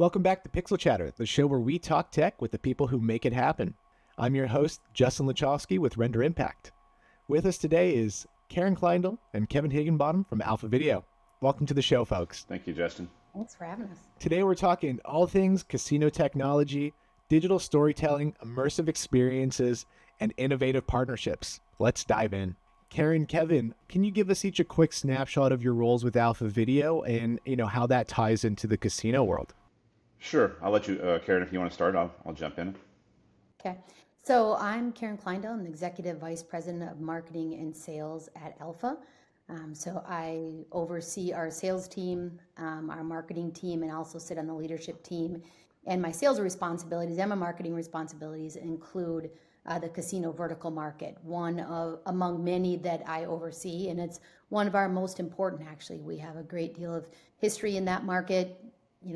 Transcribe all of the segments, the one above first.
Welcome back to Pixel Chatter, the show where we talk tech with the people who make it happen. I'm your host, Justin Lachovsky with Render Impact. With us today is Karen Kleindl and Kevin Higginbotham from Alpha Video. Welcome to the show, folks. Thank you, Justin. Thanks for having us. Today we're talking all things casino technology, digital storytelling, immersive experiences, and innovative partnerships. Let's dive in. Karen, Kevin, can you give us each a quick snapshot of your roles with Alpha Video and how that ties into the casino world? Sure. I'll let you, Karen, if you want to start, I'll jump in. Okay. So I'm Karen Kleindl. I'm the Executive Vice President of Marketing and Sales at Alpha. So I oversee our sales team, our marketing team, and also sit on the leadership team. And my sales responsibilities and my marketing responsibilities include the casino vertical market, one of among many that I oversee, and it's one of our most important, actually. We have a great deal of history in that market,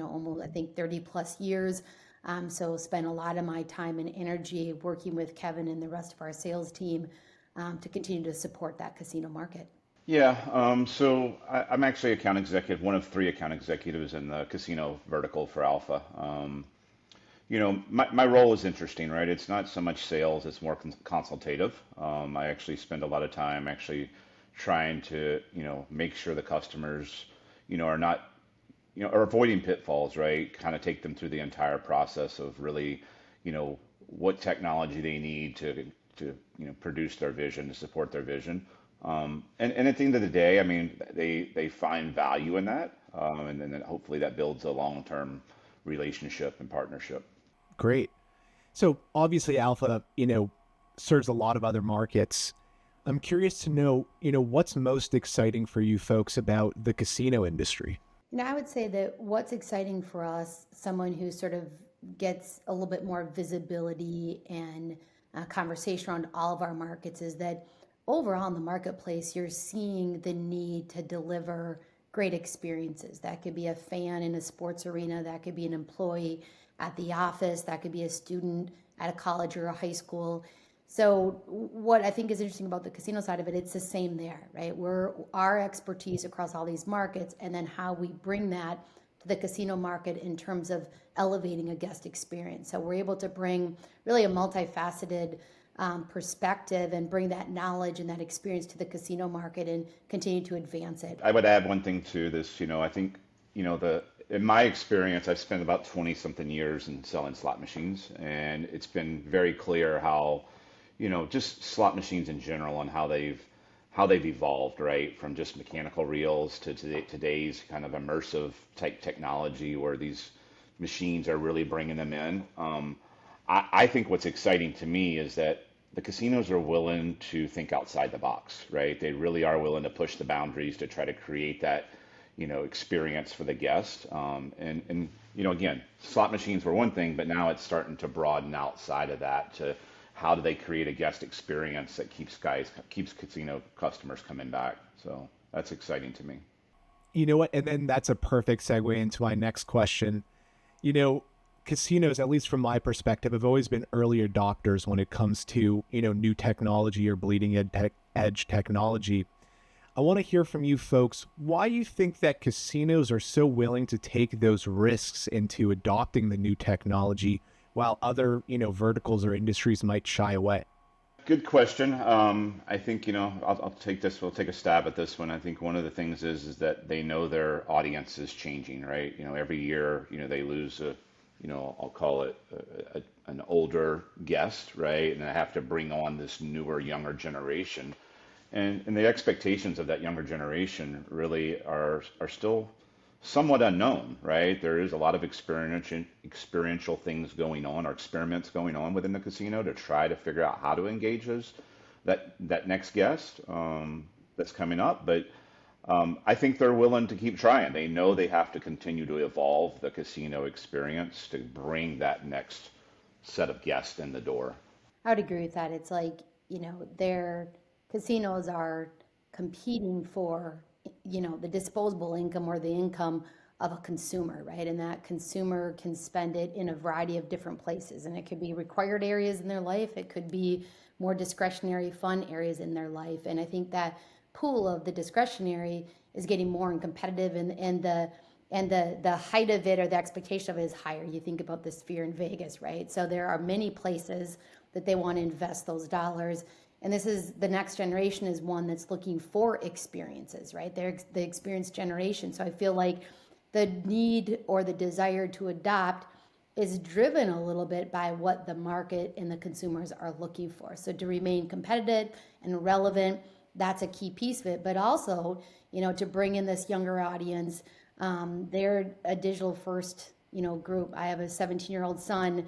almost, I think, 30 plus years. So spend a lot of my time and energy working with Kevin and the rest of our sales team to continue to support that casino market. Yeah, so I'm actually account executive, one of three account executives in the casino vertical for Alpha. My role is interesting, right? It's not so much sales, it's more consultative. I actually spend a lot of time actually trying to, make sure the customers, are not are avoiding pitfalls, right? Kind of take them through the entire process of really, what technology they need to produce their vision, to support their vision. And at the end of the day, I mean, they find value in that, and then hopefully that builds a long-term relationship and partnership. Great. So obviously Alpha, serves a lot of other markets. I'm curious to know, what's most exciting for you folks about the casino industry? I would say that what's exciting for us, someone who sort of gets a little bit more visibility and conversation around all of our markets, is that overall in the marketplace, you're seeing the need to deliver great experiences. That could be a fan in a sports arena, that could be an employee at the office, that could be a student at a college or a high school. So what I think is interesting about the casino side of it, it's the same there, right? Our expertise across all these markets, and then how we bring that to the casino market in terms of elevating a guest experience. So we're able to bring really a multifaceted perspective and bring that knowledge and that experience to the casino market and continue to advance it. I would add one thing to this, I think, in my experience, I've spent about 20 something years in selling slot machines, and it's been very clear how, just slot machines in general and how they've evolved, right? From just mechanical reels to today's kind of immersive type technology where these machines are really bringing them in. I think what's exciting to me is that the casinos are willing to think outside the box, right? They really are willing to push the boundaries to try to create that, experience for the guest. And again, slot machines were one thing, but now it's starting to broaden outside of that to how do they create a guest experience that keeps casino customers coming back. So that's exciting to me. You know what? And then that's a perfect segue into my next question. Casinos, at least from my perspective, have always been early adopters when it comes to, new technology or bleeding edge technology. I want to hear from you folks why you think that casinos are so willing to take those risks into adopting the new technology while other, verticals or industries might shy away. Good question. I think, I'll take this, we'll take a stab at this one. I think one of the things is that they know their audience is changing, right? Every year, they lose I'll call it an older guest, right? And they have to bring on this newer, younger generation. And the expectations of that younger generation really are still somewhat unknown, right? There is a lot of experiential things going on, or experiments going on within the casino to try to figure out how to engage that next guest that's coming up. But I think they're willing to keep trying. They know they have to continue to evolve the casino experience to bring that next set of guests in the door. I would agree with that. It's like, their casinos are competing for, the disposable income or the income of a consumer, right? And that consumer can spend it in a variety of different places. And it could be required areas in their life. It could be more discretionary fun areas in their life. And I think that pool of the discretionary is getting more and competitive, and and the height of it or the expectation of it is higher. You think about the Sphere in Vegas, right? So there are many places that they want to invest those dollars. And this is the next generation is one that's looking for experiences, right? They're the experience generation. So I feel like the need or the desire to adopt is driven a little bit by what the market and the consumers are looking for. So to remain competitive and relevant, that's a key piece of it. But also, to bring in this younger audience, they're a digital first, group. I have a 17-year-old son.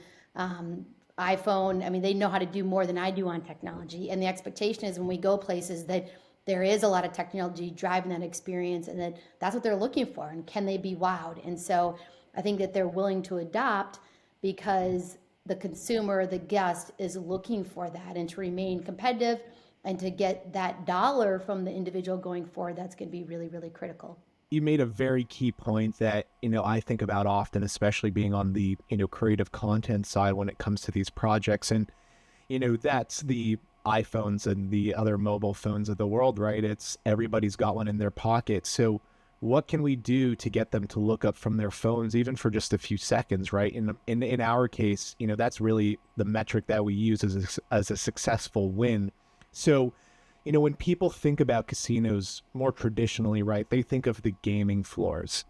iPhone, I mean, they know how to do more than I do on technology. And the expectation is when we go places that there is a lot of technology driving that experience and that's what they're looking for. And can they be wowed? And so I think that they're willing to adopt because the consumer, the guest is looking for that, and to remain competitive and to get that dollar from the individual going forward, that's going to be really, really critical. You made a very key point that, I think about often, especially being on the, creative content side when it comes to these projects. And, that's the iPhones and the other mobile phones of the world, right? It's everybody's got one in their pocket. So what can we do to get them to look up from their phones, even for just a few seconds, right? In our case, that's really the metric that we use as a successful win. So, when people think about casinos more traditionally, right, they think of the gaming floors.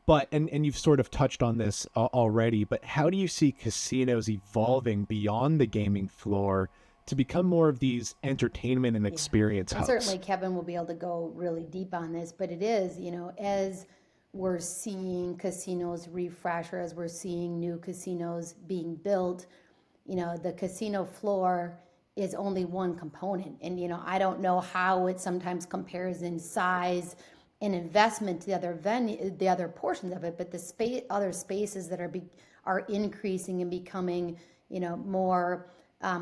But, and you've sort of touched on this already, but how do you see casinos evolving beyond the gaming floor to become more of these entertainment and experience And hubs? certainly Kevin will be able to go really deep on this, but it is, as we're seeing casinos refresh or as we're seeing new casinos being built, the casino floor is only one component. And, I don't know how it sometimes compares in size and investment to the other portions of it, but the other spaces that are increasing and becoming, more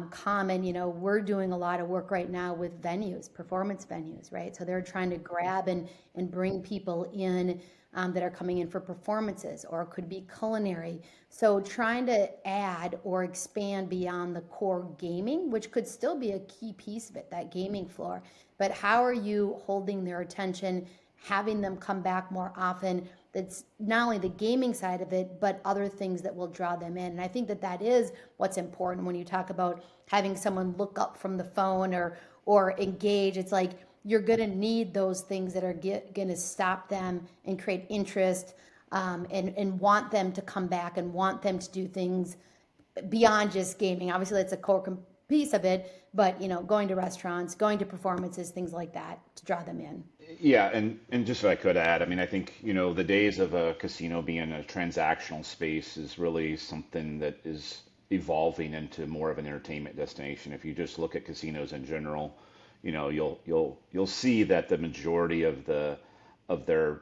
common. We're doing a lot of work right now with venues, performance venues, right? So they're trying to grab and bring people in that are coming in for performances, or it could be culinary. So trying to add or expand beyond the core gaming, which could still be a key piece of it, that gaming floor. But how are you holding their attention, having them come back more often? That's not only the gaming side of it, but other things that will draw them in. And I think that is what's important when you talk about having someone look up from the phone or engage. It's like you're going to need those things that are going to stop them and create interest, and want them to come back and want them to do things beyond just gaming. Obviously, that's a core piece of it, but going to restaurants, going to performances, things like that to draw them in. Yeah, and just if I could add, I mean, I think, the days of a casino being a transactional space is really something that is evolving into more of an entertainment destination. If you just look at casinos in general, you'll see that the majority of their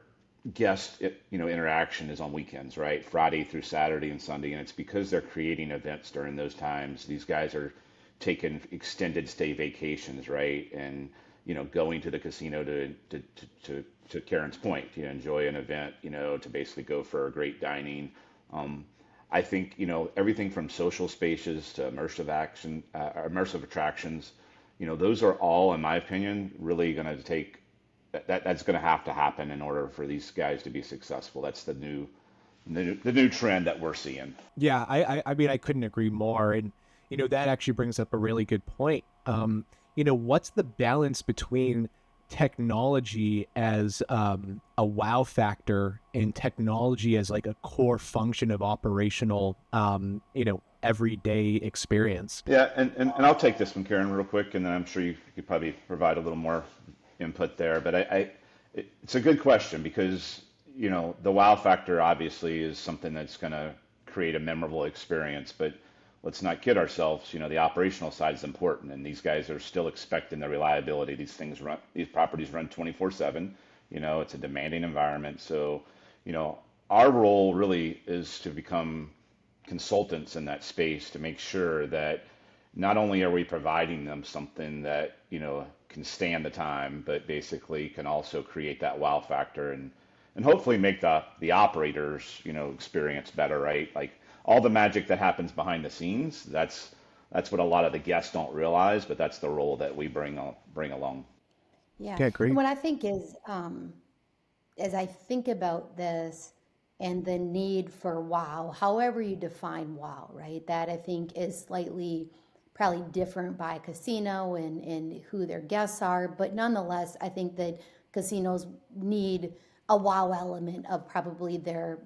guest, interaction is on weekends, right? Friday through Saturday and Sunday, and it's because they're creating events during those times. These guys are taking extended stay vacations, right? And going to the casino to Karen's point, enjoy an event, to basically go for a great dining. I think, everything from social spaces to immersive attractions, those are all, in my opinion, really going to take that's going to have to happen in order for these guys to be successful. That's the new trend that we're seeing. Yeah, I mean, I couldn't agree more. And, that actually brings up a really good point. What's the balance between technology as a wow factor and technology as like a core function of operational, everyday experience? Yeah, and I'll take this one, Karen, real quick, and then I'm sure you could probably provide a little more input there. But it's a good question because, the wow factor obviously is something that's going to create a memorable experience, but let's not kid ourselves. The operational side is important, and these guys are still expecting the reliability. These properties run 24/7. It's a demanding environment. So, our role really is to become consultants in that space to make sure that not only are we providing them something that, can stand the time, but basically can also create that wow factor and hopefully make the operators, experience better, right? Like all the magic that happens behind the scenes, that's what a lot of the guests don't realize, but that's the role that we bring along. Yeah. Yeah, great. And what I think is, as I think about this and the need for wow, however you define wow, right? That I think is slightly probably different by casino and who their guests are. But nonetheless, I think that casinos need a wow element of probably their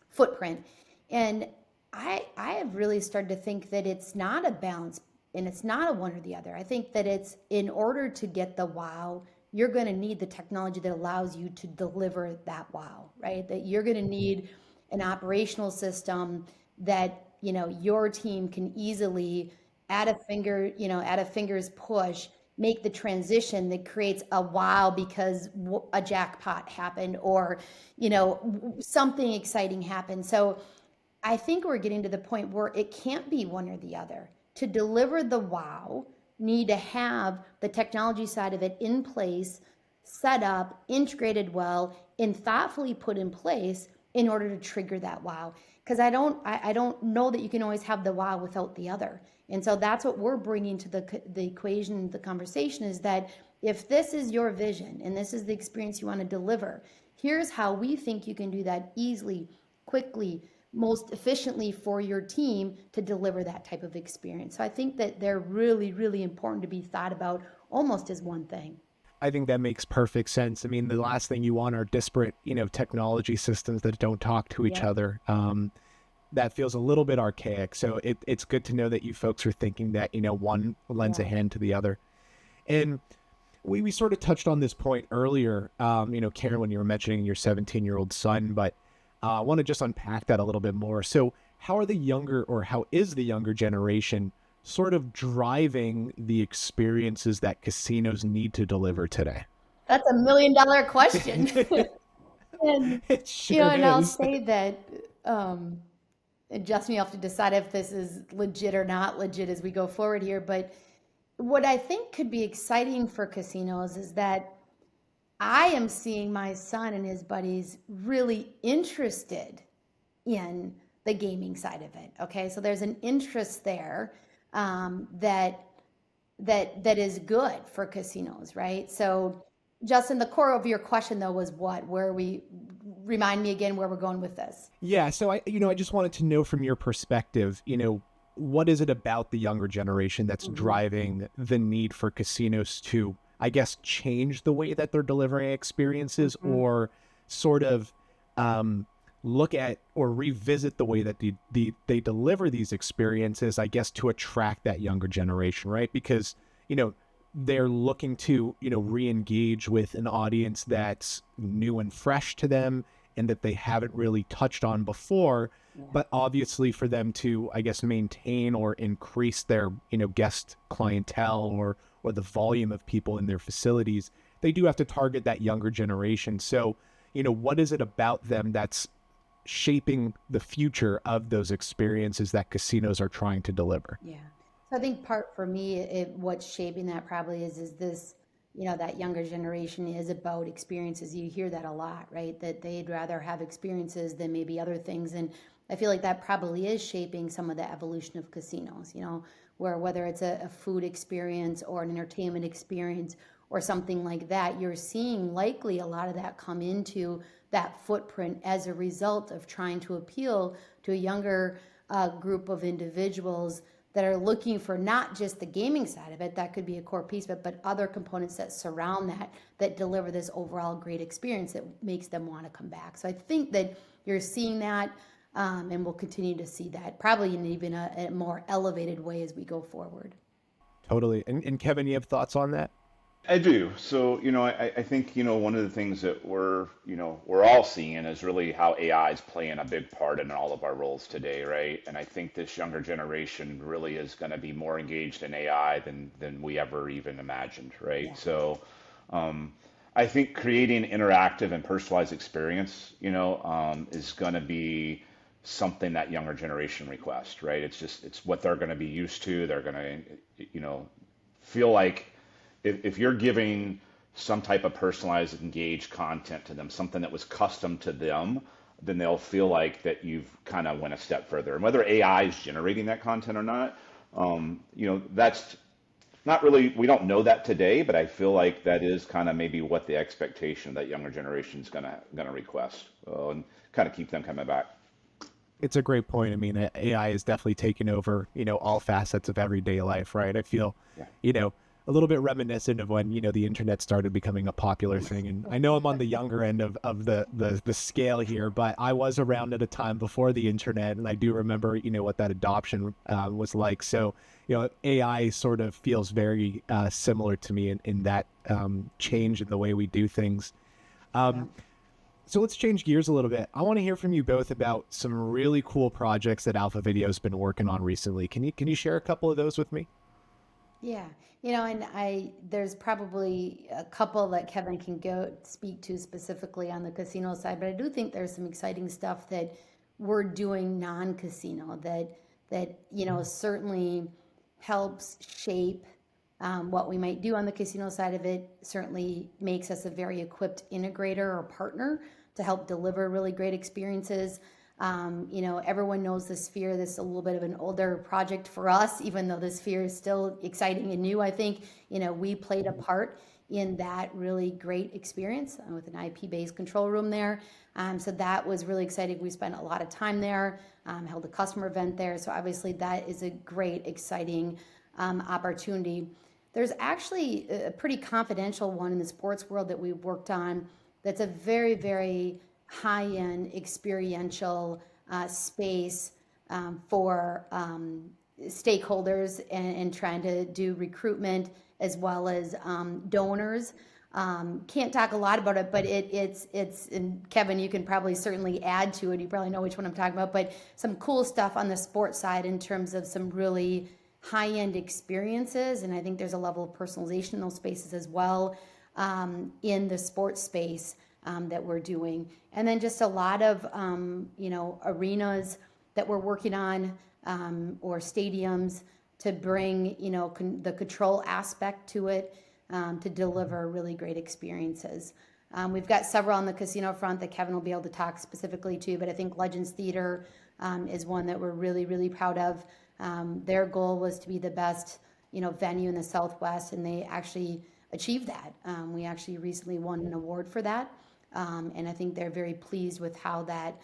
footprint. And I have really started to think that it's not a balance and it's not a one or the other. I think that it's in order to get the wow, you're going to need the technology that allows you to deliver that wow, right? That you're going to need an operational system that, your team can easily at a finger's push, make the transition that creates a wow because a jackpot happened or, something exciting happened. So I think we're getting to the point where it can't be one or the other. To deliver the wow, need to have the technology side of it in place, set up, integrated well, and thoughtfully put in place in order to trigger that wow. Because I don't know that you can always have the wow without the other. And so that's what we're bringing to the equation, the conversation is that if this is your vision and this is the experience you want to deliver, here's how we think you can do that easily, quickly, most efficiently for your team to deliver that type of experience. So I think that they're really, really important to be thought about almost as one thing. I think that makes perfect sense. I mean, the last thing you want are disparate, technology systems that don't talk to each Yeah. other. That feels a little bit archaic. So it's good to know that you folks are thinking that, one lends a Yeah. hand to the other. And we sort of touched on this point earlier, Karen, when you were mentioning your 17-year-old son, but I want to just unpack that a little bit more. So how is the younger generation sort of driving the experiences that casinos need to deliver today? That's $1 million question. And, It sure and I'll is. say that it just me off to decide if this is legit or not legit as we go forward here. But what I think could be exciting for casinos is that I am seeing my son and his buddies really interested in the gaming side of it. Okay, so there's an interest there that is good for casinos, right? So, Justin, the core of your question though was what? Where we remind me again where we're going with this? Yeah, so I just wanted to know from your perspective, what is it about the younger generation that's Mhm. driving the need for casinos to, I guess, change the way that they're delivering experiences Mhm. or sort of look at or revisit the way that they deliver these experiences, I guess, to attract that younger generation, right? Because, they're looking to, re-engage with an audience that's new and fresh to them and that they haven't really touched on before. Yeah. But obviously for them to, I guess, maintain or increase their, guest clientele or the volume of people in their facilities, they do have to target that younger generation. So, what is it about them that's shaping the future of those experiences that casinos are trying to deliver? Yeah. So I think part for me, what's shaping that probably is this, that younger generation is about experiences. You hear that a lot, right? That they'd rather have experiences than maybe other things. And I feel like that probably is shaping some of the evolution of casinos, where whether it's a food experience or an entertainment experience or something like that, you're seeing likely a lot of that come into that footprint as a result of trying to appeal to a younger group of individuals that are looking for not just the gaming side of it, that could be a core piece of it, but other components that surround that deliver this overall great experience that makes them want to come back. So I think that you're seeing that, and we'll continue to see that probably in even a more elevated way as we go forward. Totally. And Kevin, you have thoughts on that? I do. So, I think, one of the things that we're all seeing is really how AI is playing a big part in all of our roles today, right? And I think this younger generation really is going to be more engaged in AI than we ever even imagined, right? Yeah. So, I think creating interactive and personalized experience, is going to be something that younger generation requests, right? It's what they're going to be used to. They're going to, feel like if you're giving some type of personalized, engaged content to them, something that was custom to them, then they'll feel like that you've kind of went a step further. And whether AI is generating that content or not, that's not really, we don't know that today, but I feel like that is kind of maybe what the expectation that younger generation is gonna request, and kind of keep them coming back. It's a great point. I mean, AI is definitely taking over, all facets of everyday life, right? I feel, Yeah. a little bit reminiscent of when, the internet started becoming a popular thing. And I know I'm on the younger end of the scale here, but I was around at a time before the internet, and I do remember, what that adoption was like. So, AI sort of feels very similar to me in that change in the way we do things. Yeah. So let's change gears a little bit. I want to hear from you both about some really cool projects that Alpha Video's been working on recently. Can you share a couple of those with me? Yeah, and there's probably a couple that Kevin can go speak to specifically on the casino side, but I do think there's some exciting stuff that we're doing non-casino that certainly helps shape what we might do on the casino side of it. Certainly makes us a very equipped integrator or partner to help deliver really great experiences. Everyone knows the Sphere. This is a little bit of an older project for us, even though the Sphere is still exciting and new. I think, we played a part in that really great experience with an IP-based control room there. So that was really exciting. We spent a lot of time there, held a customer event there. So obviously that is a great, exciting opportunity. There's actually a pretty confidential one in the sports world that we've worked on that's a very, very high-end experiential space for stakeholders and trying to do recruitment as well as donors. Can't talk a lot about it, but it's and Kevin, you can probably certainly add to it. You probably know which one I'm talking about, but some cool stuff on the sports side in terms of some really high-end experiences, and I think there's a level of personalization in those spaces as well in the sports space that we're doing. And then just a lot of, arenas that we're working on or stadiums to bring, the control aspect to it to deliver really great experiences. We've got several on the casino front that Kevin will be able to talk specifically to, but I think Legends Theater is one that we're really, really proud of. Their goal was to be the best, venue in the Southwest, and they actually achieved that. We actually recently won an award for that. And I think they're very pleased with how that,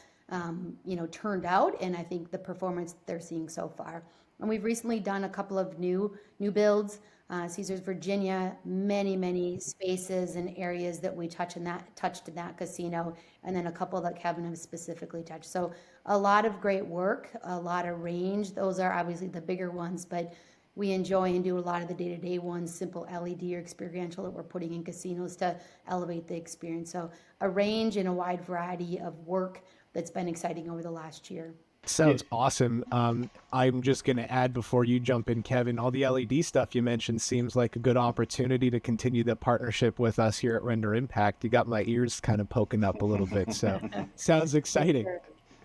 turned out, and I think the performance they're seeing so far. And we've recently done a couple of new builds. Caesars Virginia, many spaces and areas that we touched in that casino, and then a couple that Kevin has specifically touched. So a lot of great work, a lot of range. Those are obviously the bigger ones, but we enjoy and do a lot of the day-to-day ones, simple LED or experiential that we're putting in casinos to elevate the experience. So a range and a wide variety of work that's been exciting over the last year. Sounds awesome. I'm just going to add before you jump in, Kevin, all the LED stuff you mentioned seems like a good opportunity to continue the partnership with us here at Render Impact. You got my ears kind of poking up a little bit, so sounds exciting.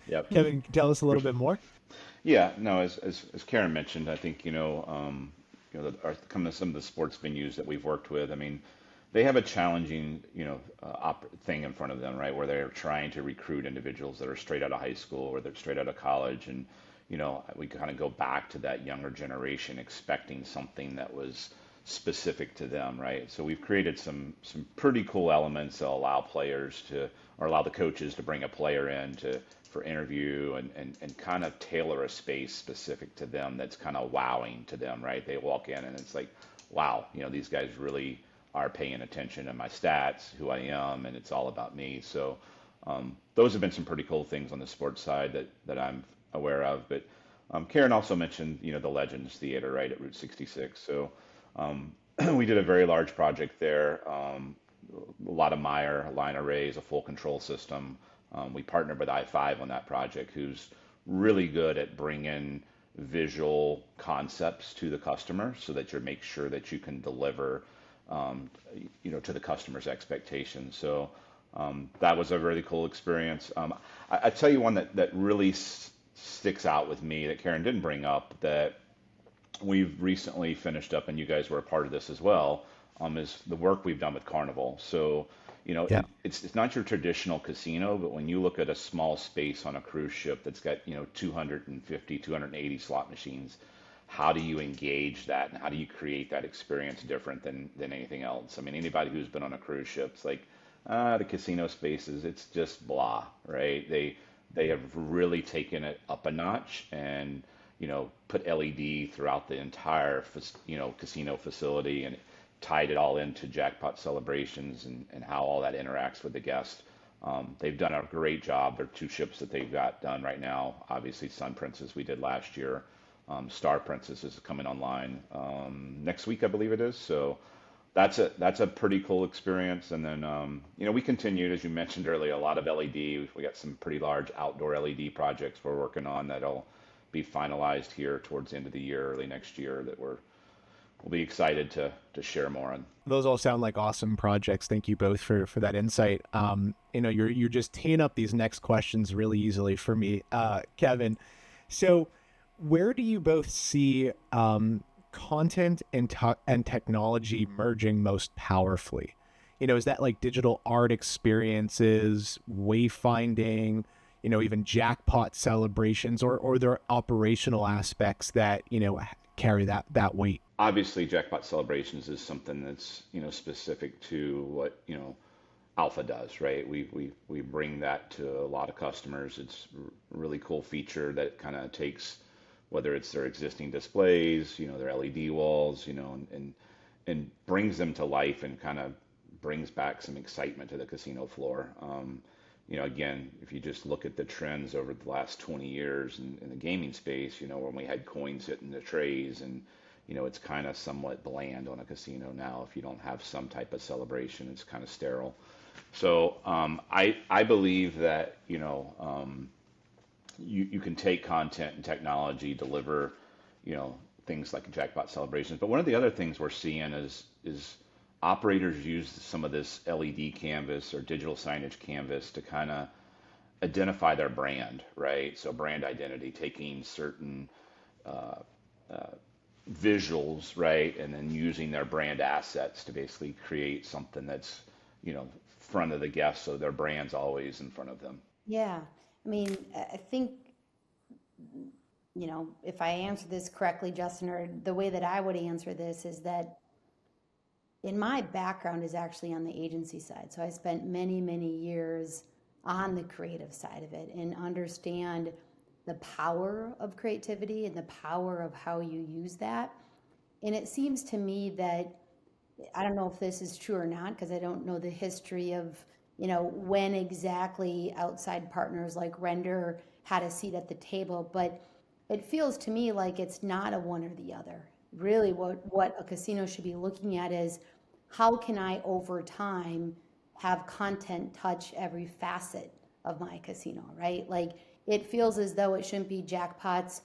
Yep. Kevin, can you tell us a little bit more? Yeah, no, as Karen mentioned, I think, some of the sports venues that we've worked with, I mean, they have a challenging, thing in front of them, right? Where they're trying to recruit individuals that are straight out of high school or they're straight out of college. And, we kind of go back to that younger generation expecting something that was specific to them, right? So we've created some pretty cool elements that allow players to, or allow the coaches to bring a player in for interview and kind of tailor a space specific to them that's kind of wowing to them, right? They walk in and it's like, wow, these guys really are paying attention to my stats, who I am, and it's all about me. So those have been some pretty cool things on the sports side that I'm aware of. But Karen also mentioned, the Legends Theater, right, at Route 66. So we did a very large project there, a lot of Meyer line arrays, a full control system. We partnered with i5 on that project, who's really good at bringing visual concepts to the customer so that you make sure that you can deliver to the customer's expectations. So that was a really cool experience. I tell you one that really sticks out with me that Karen didn't bring up that we've recently finished up, and you guys were a part of this as well, is the work we've done with Carnival. So, Yeah. it's not your traditional casino, but when you look at a small space on a cruise ship that's got, 250, 280 slot machines, how do you engage that and how do you create that experience different than anything else? I mean, anybody who's been on a cruise ship, it's like, the casino spaces, it's just blah, right? They have really taken it up a notch and, put LED throughout the entire, casino facility and tied it all into jackpot celebrations and how all that interacts with the guest. They've done a great job. There are two ships that they've got done right now. Obviously, Sun Princess we did last year. Star Princess is coming online next week, I believe it is. So that's a pretty cool experience. And then we continued, as you mentioned earlier, a lot of LED. We got some pretty large outdoor LED projects we're working on that'll be finalized here towards the end of the year, early next year, that we'll be excited to share more on. Those all sound like awesome projects. Thank you both for that insight. You're just teeing up these next questions really easily for me, Kevin. So, where do you both see content and technology merging most powerfully? Is that like digital art experiences, wayfinding, even jackpot celebrations, or there are operational aspects that carry that weight? Obviously, jackpot celebrations is something that's specific to what Alpha does, right? We bring that to a lot of customers. It's a really cool feature that kind of takes, whether it's their existing displays, their LED walls, and brings them to life and kind of brings back some excitement to the casino floor. Again, if you just look at the trends over the last 20 years in the gaming space, when we had coins hitting the trays and, it's kind of somewhat bland on a casino now. If you don't have some type of celebration, it's kind of sterile. So I believe that, you can take content and technology, deliver, things like jackpot celebrations. But one of the other things we're seeing is operators use some of this LED canvas or digital signage canvas to kind of identify their brand, right? So brand identity, taking certain visuals, right, and then using their brand assets to basically create something that's, front of the guest, so their brand's always in front of them. Yeah. I mean, I think, if I answer this correctly, Justin, or the way that I would answer this is that in my background is actually on the agency side. So I spent many, many years on the creative side of it and understand the power of creativity and the power of how you use that. And it seems to me that, I don't know if this is true or not, because I don't know the history of, when exactly outside partners like Render had a seat at the table, but it feels to me like it's not a one or the other. Really what a casino should be looking at is, how can I over time have content touch every facet of my casino, right? Like, it feels as though it shouldn't be jackpots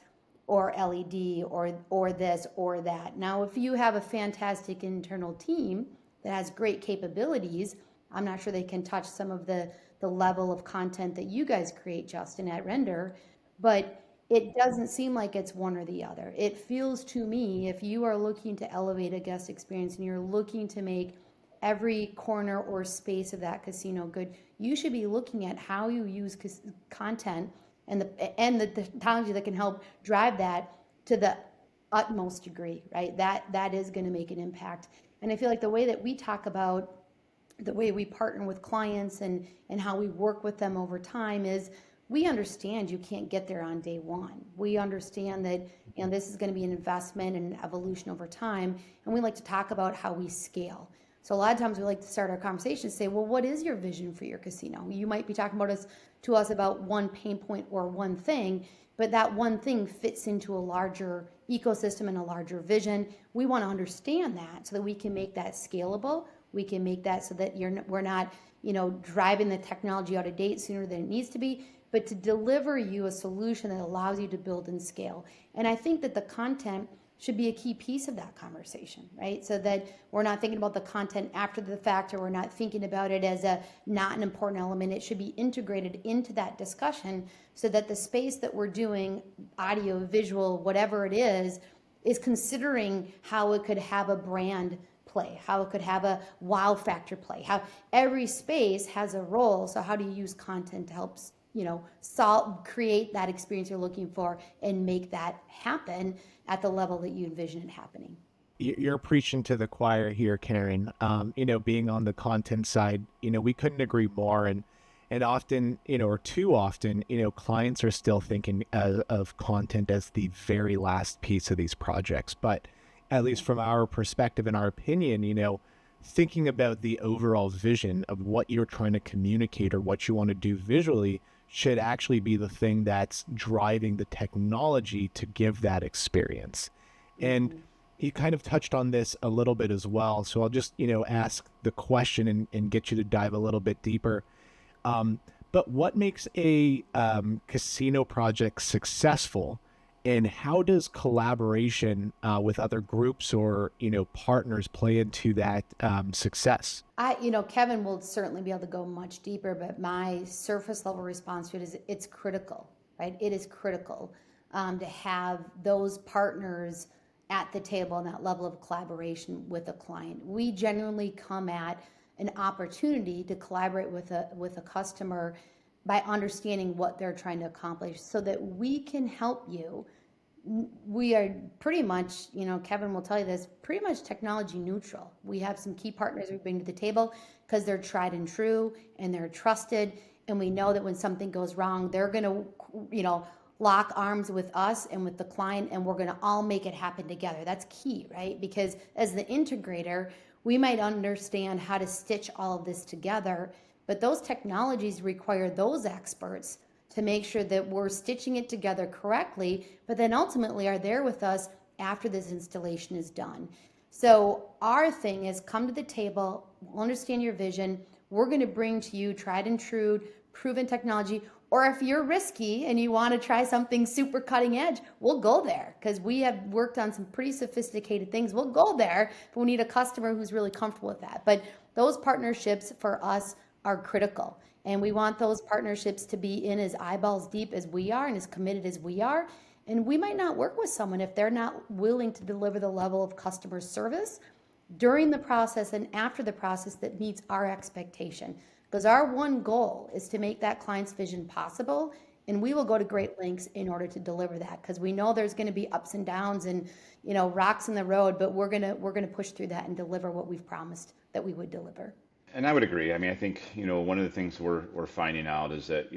or LED or this or that. Now, if you have a fantastic internal team that has great capabilities, I'm not sure they can touch some of the level of content that you guys create, Justin, at Render, but it doesn't seem like it's one or the other. It feels to me, if you are looking to elevate a guest experience and you're looking to make every corner or space of that casino good, you should be looking at how you use content and the technology that can help drive that to the utmost degree, right? That is going to make an impact. And I feel like the way that we talk about the way we partner with clients and how we work with them over time is, we understand you can't get there on day one. We understand that this is going to be an investment and an evolution over time, and we like to talk about how we scale. So a lot of times we like to start our conversation and say, well, what is your vision for your casino? You might be talking to us about one pain point or one thing, but that one thing fits into a larger ecosystem and a larger vision. We want to understand that so that we can make that scalable. We can make that so that we're not driving the technology out of date sooner than it needs to be, but to deliver you a solution that allows you to build and scale. And I think that the content should be a key piece of that conversation, right? So that we're not thinking about the content after the fact, or we're not thinking about it as not an important element. It should be integrated into that discussion so that the space that we're doing, audio, visual, whatever it is considering how it could have a brand play, how it could have a wow factor play, how every space has a role. So how do you use content to help create that experience you're looking for and make that happen at the level that you envision it happening. You're preaching to the choir here, Karen. Being on the content side, we couldn't agree more. And often, or too often, clients are still thinking of content as the very last piece of these projects. But at least from our perspective and our opinion, thinking about the overall vision of what you're trying to communicate or what you want to do visually should actually be the thing that's driving the technology to give that experience. And you kind of touched on this a little bit as well. So I'll just, ask the question and get you to dive a little bit deeper. But what makes a casino project successful, and how does collaboration with other groups or, partners play into that success? Kevin will certainly be able to go much deeper, but my surface level response to it is it's critical, right? It is critical to have those partners at the table and that level of collaboration with a client. We genuinely come at an opportunity to collaborate with a customer by understanding what they're trying to accomplish so that we can help you. We are pretty much, Kevin will tell you this, pretty much technology neutral. We have some key partners we bring to the table because they're tried and true and they're trusted. And we know that when something goes wrong, they're going to, lock arms with us and with the client, and we're going to all make it happen together. That's key, right? Because as the integrator, we might understand how to stitch all of this together, but those technologies require those experts to make sure that we're stitching it together correctly, but then ultimately are there with us after this installation is done. So our thing is come to the table, we'll understand your vision, we're going to bring to you tried and true, proven technology, or if you're risky and you want to try something super cutting edge, we'll go there because we have worked on some pretty sophisticated things. We'll go there, but we need a customer who's really comfortable with that. But those partnerships for us are critical. And we want those partnerships to be in as eyeballs deep as we are and as committed as we are. And we might not work with someone if they're not willing to deliver the level of customer service during the process and after the process that meets our expectation. Because our one goal is to make that client's vision possible, and we will go to great lengths in order to deliver that. Because we know there's going to be ups and downs and rocks in the road, but we're gonna push through that and deliver what we've promised that we would deliver. And I would agree. I mean, I think, one of the things we're finding out is that,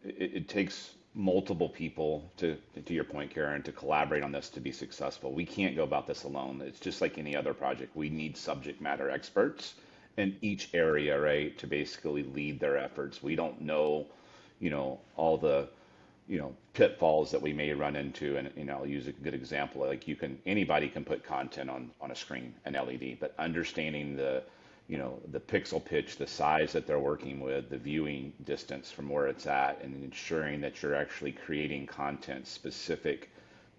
it takes multiple people to your point, Karen, to collaborate on this to be successful. We can't go about this alone. It's just like any other project. We need subject matter experts in each area, right, to basically lead their efforts. We don't know, all the, pitfalls that we may run into. And, I'll use a good example. Like anybody can put content on a screen, an LED, but understanding the pixel pitch, the size that they're working with, the viewing distance from where it's at, and ensuring that you're actually creating content specific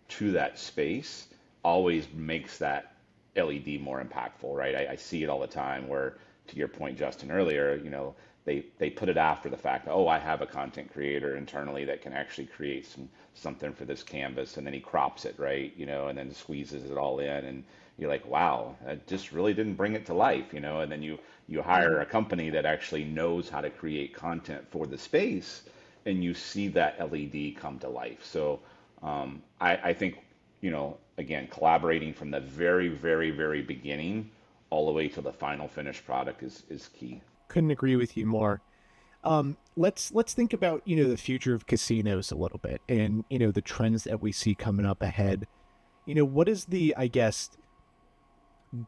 to that space always makes that LED more impactful, right? I see it all the time where, to your point, Justin, earlier, they put it after the fact. Oh, I have a content creator internally that can actually create something for this canvas, and then he crops it, right? And then squeezes it all in, and you're like, wow, that just really didn't bring it to life, And then you hire a company that actually knows how to create content for the space, and you see that LED come to life. So I think, again, collaborating from the very, very, very beginning all the way to the final finished product is key. Couldn't agree with you more. Let's think about, the future of casinos a little bit and, the trends that we see coming up ahead. What is the, I guess,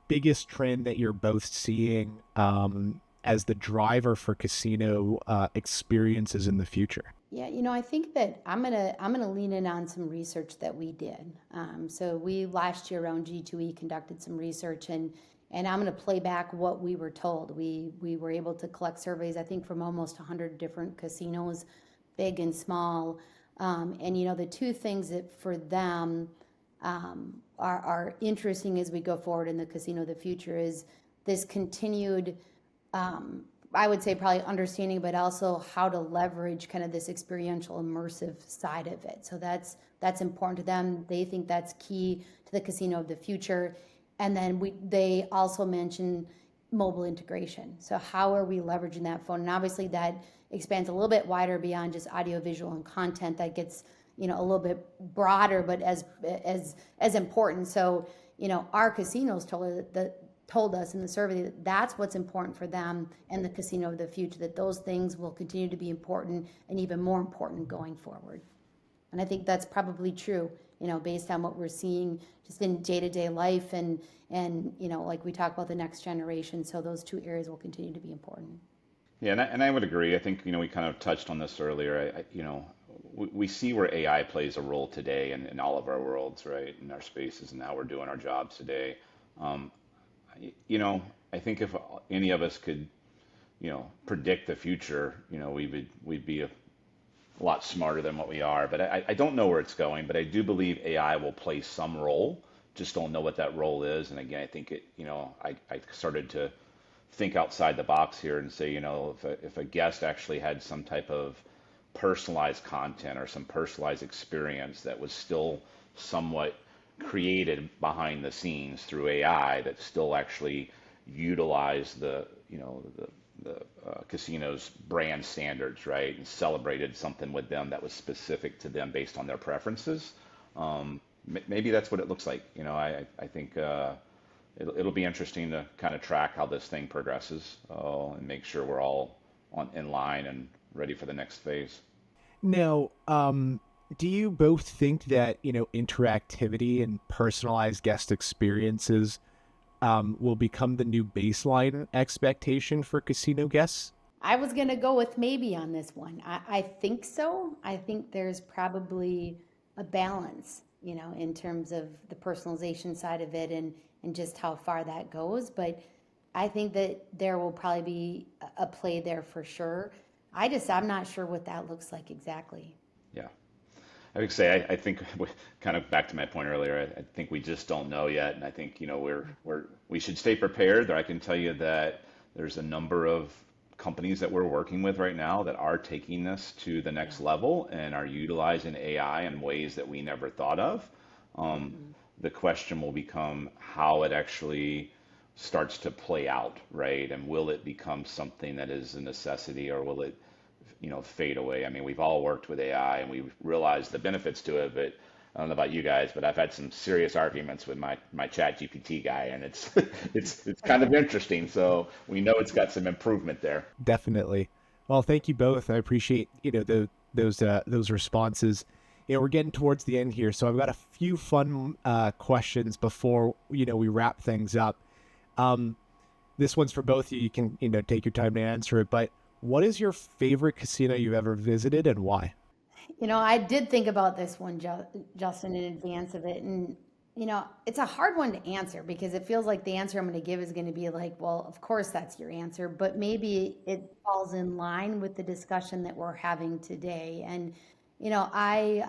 biggest trend that you're both seeing as the driver for casino experiences in the future? Yeah, I think that I'm gonna lean in on some research that we did. So we last year around G2E conducted some research, and I'm gonna play back what we were told. We were able to collect surveys, I think, from almost 100 different casinos, big and small. And the two things that for them are interesting as we go forward in the casino of the future is this continued, I would say probably understanding, but also how to leverage kind of this experiential immersive side of it. So that's important to them. They think that's key to the casino of the future. And then they also mentioned mobile integration. So how are we leveraging that phone? And obviously that expands a little bit wider beyond just audio, visual, and content. That gets, a little bit broader, but as important. So, our casinos told us in the survey that that's what's important for them and the casino of the future, that those things will continue to be important and even more important going forward. And I think that's probably true, based on what we're seeing just in day-to-day life and like we talk about the next generation. So those two areas will continue to be important. Yeah, and I would agree. I think, we kind of touched on this earlier. We see where AI plays a role today in all of our worlds, right? In our spaces and how we're doing our jobs today. Um, I think if any of us could, predict the future, we'd be a lot smarter than what we are. But I don't know where it's going, but I do believe AI will play some role. Just don't know what that role is. And again, I think I started to think outside the box here and say, if a guest actually had some type of personalized content or some personalized experience that was still somewhat created behind the scenes through AI that still actually utilized the casino's brand standards, right, and celebrated something with them that was specific to them based on their preferences. Maybe that's what it looks like. I think it'll be interesting to kind of track how this thing progresses and make sure we're all in line and ready for the next phase. Now, do you both think that, interactivity and personalized guest experiences will become the new baseline expectation for casino guests? I was going to go with maybe on this one. I think so. I think there's probably a balance, in terms of the personalization side of it and just how far that goes. But I think that there will probably be a play there for sure. I'm not sure what that looks like exactly. Yeah. I would say I think kind of back to my point earlier. I think we just don't know yet, and I think we should stay prepared. I can tell you that there's a number of companies that we're working with right now that are taking this to the Yeah. next level and are utilizing AI in ways that we never thought of. Um, Hmm. the question will become how it actually starts to play out, right? And will it become something that is a necessity, or will it fade away? I mean, we've all worked with AI and we've realized the benefits to it, but I don't know about you guys, but I've had some serious arguments with my chat GPT guy, and it's it's kind of interesting. So we know it's got some improvement there. Definitely. Well, thank you both. I appreciate, those responses. We're getting towards the end here, so I've got a few fun questions before, we wrap things up. Um, this one's for both of you. You can, take your time to answer it, but what is your favorite casino you've ever visited and why? I did think about this one, Justin, in advance of it. And, it's a hard one to answer because it feels like the answer I'm going to give is going to be like, well, of course that's your answer. But maybe it falls in line with the discussion that we're having today. And, I,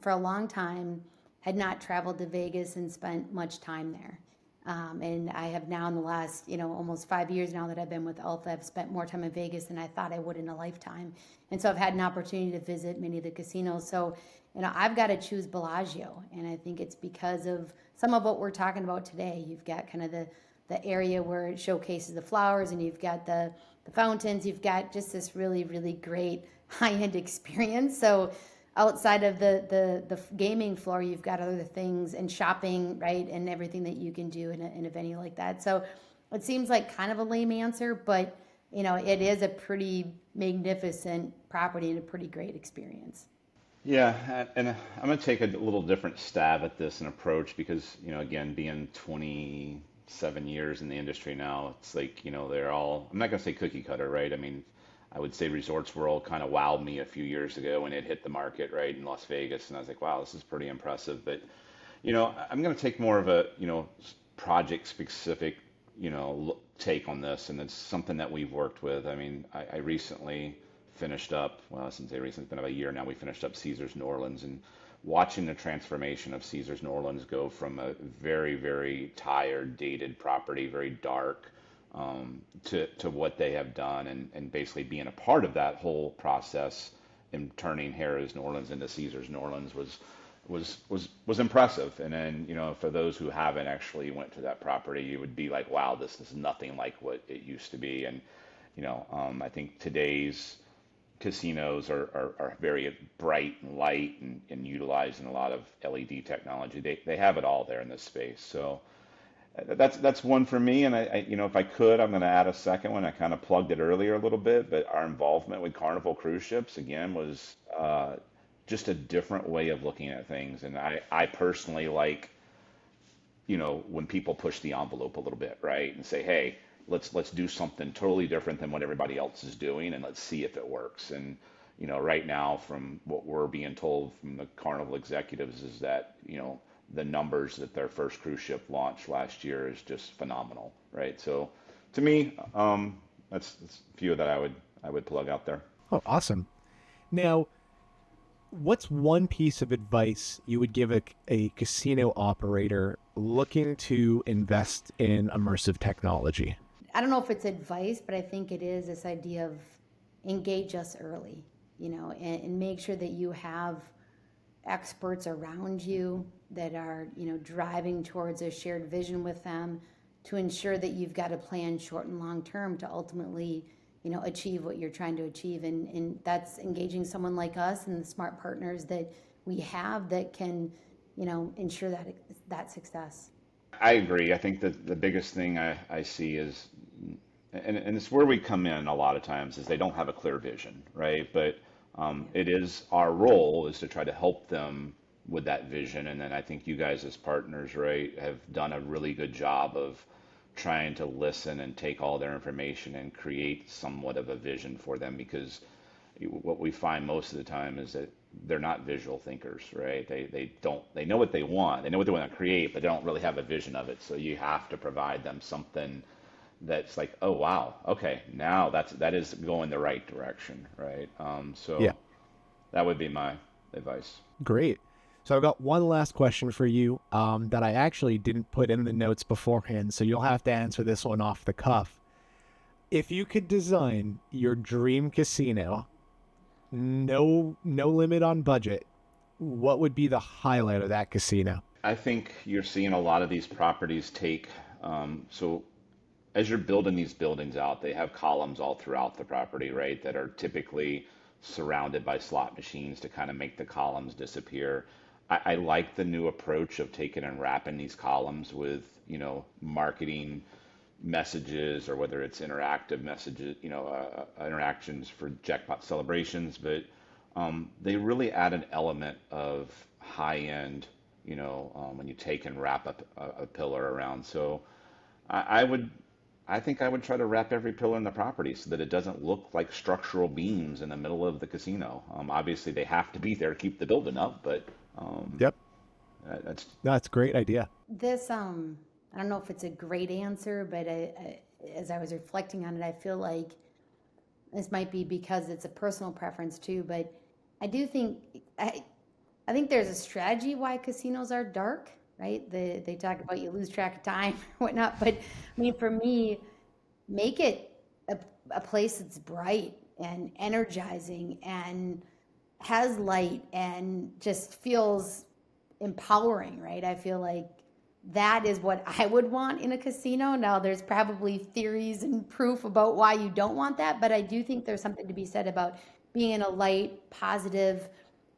for a long time, had not traveled to Vegas and spent much time there. And I have now, in the last, almost 5 years now that I've been with Alpha, I've spent more time in Vegas than I thought I would in a lifetime. And so I've had an opportunity to visit many of the casinos. So, I've got to choose Bellagio. And I think it's because of some of what we're talking about today. You've got kind of the area where it showcases the flowers, and you've got the fountains. You've got just this really, really great high-end experience. So outside of the gaming floor, you've got other things and shopping, right, and everything that you can do in a venue like that. So it seems like kind of a lame answer, but it is a pretty magnificent property and a pretty great experience. Yeah, and I'm going to take a little different stab at this and approach because, again, being 27 years in the industry now, it's like, they're all, I'm not going to say cookie cutter, right? I mean, I would say Resorts World kind of wowed me a few years ago when it hit the market, right, in Las Vegas, and I was like, wow, this is pretty impressive. But, I'm going to take more of a, project specific, take on this, and it's something that we've worked with. I mean, I recently finished up, well, since they recently, it's been about a year now, we finished up Caesars New Orleans, and watching the transformation of Caesars New Orleans go from a very, very tired, dated property, very dark, to what they have done, and basically being a part of that whole process and turning Harrah's New Orleans into Caesars New Orleans was was impressive. And then, for those who haven't actually went to that property, you would be like, wow, this is nothing like what it used to be. And, I think today's casinos are very bright and light and utilizing a lot of LED technology. They have it all there in this space. So that's one for me. And if I could, I'm going to add a second one. I kind of plugged it earlier a little bit, but our involvement with Carnival cruise ships again was just a different way of looking at things. And I personally like, when people push the envelope a little bit, right? And say, hey, let's do something totally different than what everybody else is doing, and let's see if it works. And right now, from what we're being told from the Carnival executives, is that the numbers that their first cruise ship launched last year is just phenomenal, right? So, to me, that's a few that I would plug out there. Oh, awesome. Now, what's one piece of advice you would give a casino operator looking to invest in immersive technology? I don't know if it's advice, but I think it is this idea of engage us early, and make sure that you have experts around you that are, driving towards a shared vision with them to ensure that you've got a plan short and long term to ultimately, achieve what you're trying to achieve. And that's engaging someone like us and the smart partners that we have that can, ensure that success. I agree. I think that the biggest thing I see is, and it's where we come in a lot of times, is they don't have a clear vision, right? But it is our role is to try to help them with that vision. And then I think you guys as partners, right, have done a really good job of trying to listen and take all their information and create somewhat of a vision for them, because what we find most of the time is that they're not visual thinkers, right? They know what they want, they know what they want to create, but they don't really have a vision of it. So you have to provide them something that's like, oh wow, okay, now that is going the right direction, right? So Yeah, that would be my advice. great. So I've got one last question for you that I actually didn't put in the notes beforehand, so you'll have to answer this one off the cuff. If you could design your dream casino, no limit on budget, what would be the highlight of that casino? I think you're seeing a lot of these properties take, so as you're building these buildings out, they have columns all throughout the property, right, that are typically surrounded by slot machines to kind of make the columns disappear. I like the new approach of taking and wrapping these columns with, marketing messages, or whether it's interactive messages, interactions for jackpot celebrations. But they really add an element of high end, when you take and wrap up a pillar around. So I would, I think I would try to wrap every pillar in the property so that it doesn't look like structural beams in the middle of the casino. Obviously, they have to be there to keep the building up, but Yep, that's that's a great idea. This, I don't know if it's a great answer, but as I was reflecting on it, I feel like this might be because it's a personal preference too, but I do think, I think there's a strategy why casinos are dark, right? They talk about you lose track of time or whatnot, but I mean, for me, make it a place that's bright and energizing and has light and just feels empowering, right? I feel like that is what I would want in a casino. Now, there's probably theories and proof about why you don't want that, but I do think there's something to be said about being in a light, positive,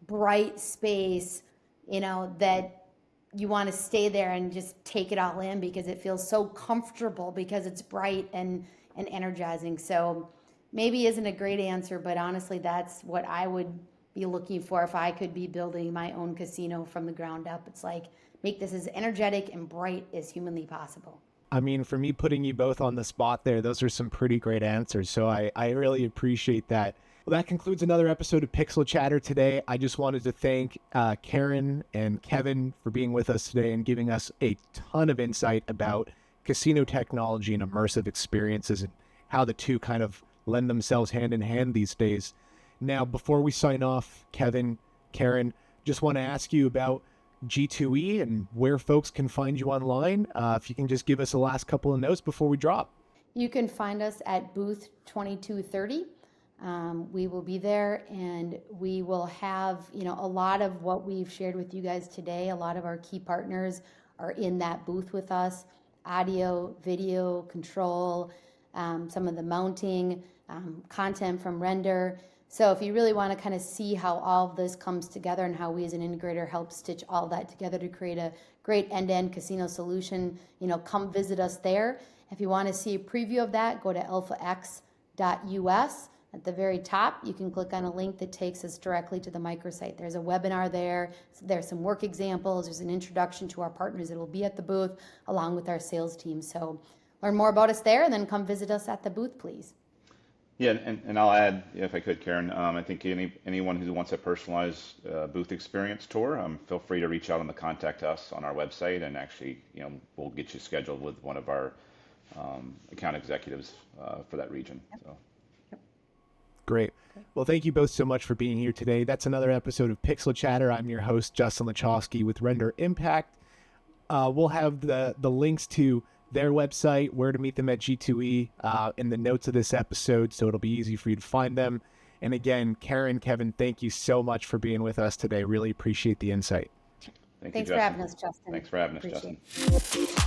bright space, that you want to stay there and just take it all in because it feels so comfortable because it's bright and energizing. So maybe isn't a great answer, but honestly, that's what I would be looking for if I could be building my own casino from the ground up. It's like, make this as energetic and bright as humanly possible. I mean, for me, putting you both on the spot there, those are some pretty great answers. So I really appreciate that. Well, that concludes another episode of Pixel Chatter today. I just wanted to thank Karen and Kevin for being with us today and giving us a ton of insight about casino technology and immersive experiences and how the two kind of lend themselves hand in hand these days. Now, before we sign off, Kevin, Karen, just want to ask you about G2E and where folks can find you online. If you can just give us the last couple of notes before we drop. You can find us at booth 2230 We will be there, and we will have, a lot of what we've shared with you guys today. A lot of our key partners are in that booth with us: audio, video, control, some of the mounting, content from Render. So if you really want to kind of see how all of this comes together and how we as an integrator help stitch all that together to create a great end-to-end casino solution, come visit us there. If you want to see a preview of that, go to alphax.us. At the very top, you can click on a link that takes us directly to the microsite. There's a webinar there. There's some work examples. There's an introduction to our partners that will be at the booth along with our sales team. So learn more about us there, and then come visit us at the booth, please. Yeah, and I'll add, if I could, Karen, I think anyone who wants a personalized booth experience tour, feel free to reach out on the contact us on our website, and actually, we'll get you scheduled with one of our account executives for that region. Yep. So. Great. Well, thank you both so much for being here today. That's another episode of Pixel Chatter. I'm your host, Justin Lachovsky with Render Impact. We'll have the links to their website, where to meet them at G2E, in the notes of this episode, so it'll be easy for you to find them. And again, Karen, Kevin, thank you so much for being with us today. Really appreciate the insight. Thanks for having us, Justin. Thanks for having us, Appreciate Justin. it.